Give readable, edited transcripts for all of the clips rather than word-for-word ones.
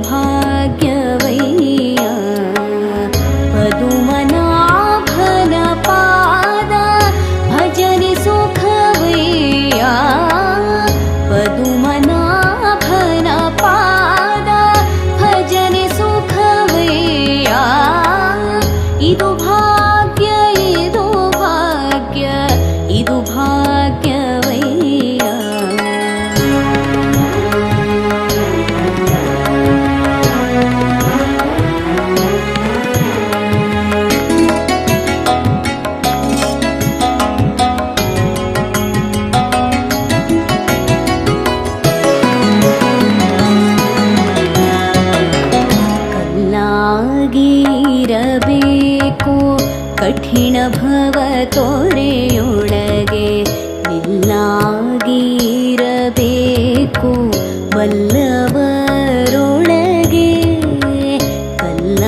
ಭಾಗ್ಯವಯ್ಯ ಪದುಮನಾಭನ ಪಾದ ಭಜನೆ ಸುಖವಯ್ಯ ಪದುಮನಾಭನ ಪಾದ ಭಜನೆ ಸುಖವಯ್ಯ ಇದು ಭಾಗ್ಯ ಇದು ಭಾಗ್ಯ ಇದು ಭಾಗ್ಯವಯ್ಯ ಕಲ್ಲಾಗಿರಬೇಕು ಕಠಿಣ ಭವ ತೋರೆಯೊಳಗೆ ನಿಲ್ಲಾಗಿರಬೇಕು ಬಲ್ಲವರೊಳಗೆ ಕಲ್ಲಾಗಿರಬೇಕು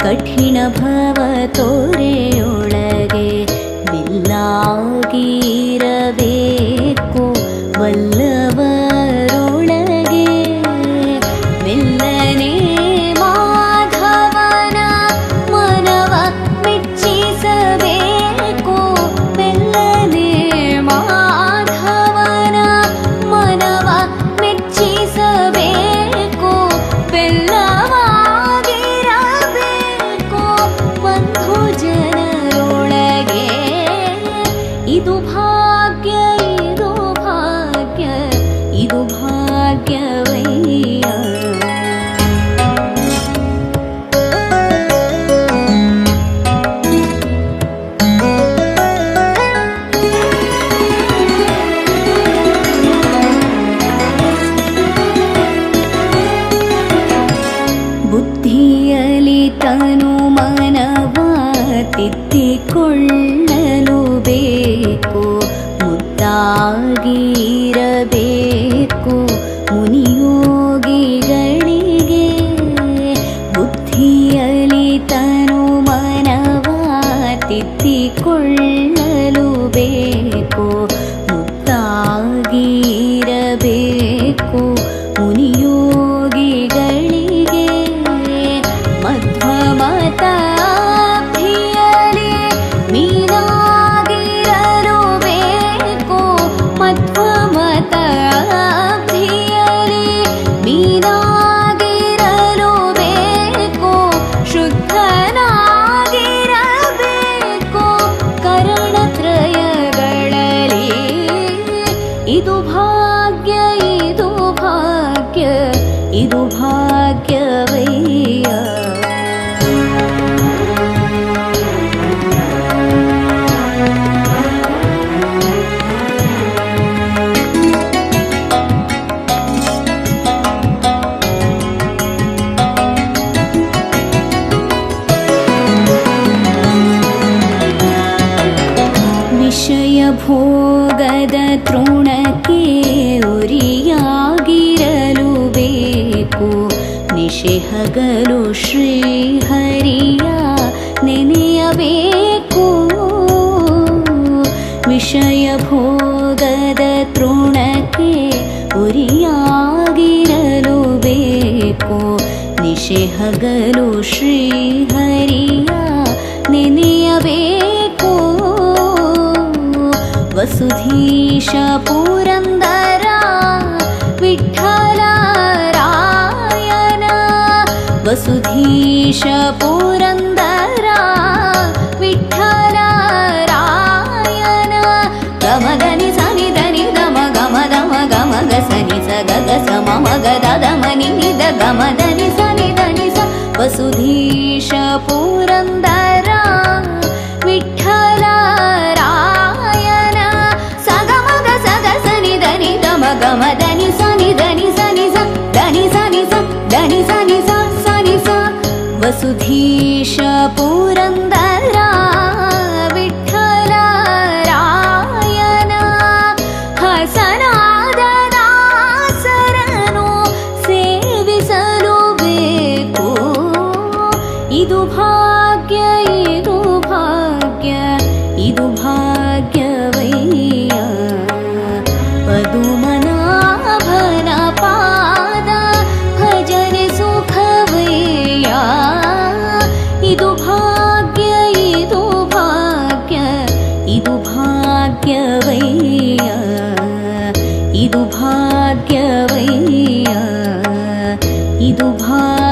ಕಠಿಣ ಭವ ತೋರೆಯೊಳಗೆ ನಿಲ್ಲಾಗಿರಬೇಕು ಬಲ್ಲವರೊಳಗೆ ಮೆಲ್ಲನೆ ಮಾಧವನ ಮನವ ಮೆಚ್ಚಿಸಬೇಕು ಮೆಲ್ಲನೆ ಮಾಧವನ ಮನವ ಮೆಚ್ಚಿಸಬೇಕು ಬೆಲ್ಲವಾಗಿರಬೇಕು ಬಂಧು ಜನರೊಳಗೆ ಇದು ಭಾಗ್ಯ ಇದು ಭಾಗ್ಯ ಇದು ಭಾಗ್ಯವಯ್ಯ ಬುದ್ಧಿಯಲಿ ತನು ಮನವ ತಿದ್ದಿಕೊಳ್ಳಲು ಬೇಕು ಮುದ್ದಾಗಿರಬೇಕು ಮುನಿಯೋಗಿಗಳಿಗೆ ಬುದ್ಧಿಯಲಿ ತನು ಮನವ ತಿದ್ದಿಕೊಳ್ಳಲು ಬೇಕು ಮುದ್ದಾಗಿರಬೇಕು ಮುನಿಯೋಗಿಗಳಿಗೆ ಮಧ್ವಮತಾಭಿಯಲಿ ಮೀನಾಗಿರಲು ಬೇಕು ಮಧ್ವಮತಾಭಿಯಲಿ ಮೀನಾಗಿರಲು ಬೇಕು ಶುದ್ಧನಾಗಿರಬೇಕು ಕರಣತ್ರಯಗಳಲ್ಲಿ ಇದು ಭಾಗ್ಯ ಇದು ಭಾಗ್ಯ ಇದು ಭಾಗ್ಯವಯ್ಯ ವಿಷಯ ಭೋಗದ ತೃಣಕ್ಕೆ ಉರಿಯಾಗಿರಲು ಬೇಕು ನಿಶೆಹಗಲು ಶ್ರೀಹರಿಯ ನೆನೆಯಬೇಕು ವಿಷಯ ಭೋಗದ ತೃಣಕ್ಕೆ ಉರಿಯಾಗಿರಲು ಬೇಕು ನಿಶೆಹಗಲು ಶ್ರೀಹರಿಯ ನೆನೆಯಬೇಕು ವಸುಧೀಶ ಪುರಂದರ ವಿಠ್ಠಲ ರಾಯನ ವಸುಧೀಶ ಪುರಂದರ ವಿಠ್ಠಲ ರಾಯನ ಗಮದನಿ ಸನಿ ಧನಿ ಗಮ ಗಮ ದಮ ಗಮ ಗ ಸನಿ ಸ ಗ ಗ ಸ ಮ ಗ ದ ದ ಮನಿ ನಿ ದ ಗಮದನಿ ಸನಿ ಧನಿ ಸ ವಸುಧೀಶ ಪುರಂದರ ವಿಠ್ಠಲ ರಾಯನ ಸಗಮಗ ಸಗ ಸನಿ ಧನಿ ಗಮ ಗಮ ಧನಿ ಸನಿ ಧನಿ ಸನಿ ಸ ಧನಿ ಸನಿ ಸ ಧನಿ ಸನಿ ಸ ಸನಿ ಸ ವಸುಧೀಶ ಪುರಂದರ ವಿಠ್ಠಲ ರಾಯನ ಹಸನಾದ ದಾಸರನು ಸೇವಿಸಲು ಬೇಕು ಇದು ಭಾಗ್ಯ ಇದು ಭಾಗ್ಯ ಇದು ಭಾಗ್ಯವಯ್ಯ ಪದುಮನಾಭನ ಇದು ಭಾಗ್ಯ ಇದು ಭಾಗ್ಯ ಇದು ಭಾಗ್ಯವಯ್ಯ ಇದು ಭಾಗ್ಯವಯ್ಯ ಇದು ಭಾಗ್ಯ